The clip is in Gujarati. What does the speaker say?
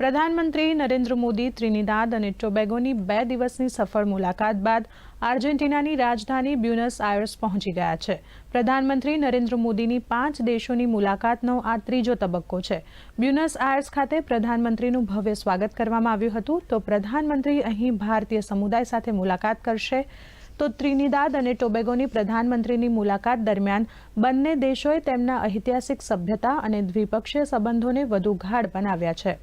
પ્રધાનમંત્રી નરેન્દ્ર મોદી ત્રિનિદાદ અને ટોબેગોની 2 દિવસની સફળ મુલાકાત બાદ આર્જેન્ટિનાની રાજધાની બ્યુનસ આયર્સ પહોંચી ગયા છે। પ્રધાનમંત્રી નરેન્દ્ર મોદીની 5 દેશોની મુલાકાતનો આ ત્રીજો તબક્કો છે। બ્યુનસ આયર્સ ખાતે પ્રધાનમંત્રીનું ભવ્ય સ્વાગત કરવામાં આવ્યું હતું। તો પ્રધાનમંત્રી અહીં ભારતીય સમુદાય સાથે મુલાકાત કરશે। તો ત્રિનિદાદ અને ટોબેગોની પ્રધાનમંત્રીની મુલાકાત દરમિયાન બંને દેશોએ તેમના ઐતિહાસિક સભ્યતા અને દ્વિપક્ષીય સંબંધોને વધુ ગાઢ બનાવ્યા છે।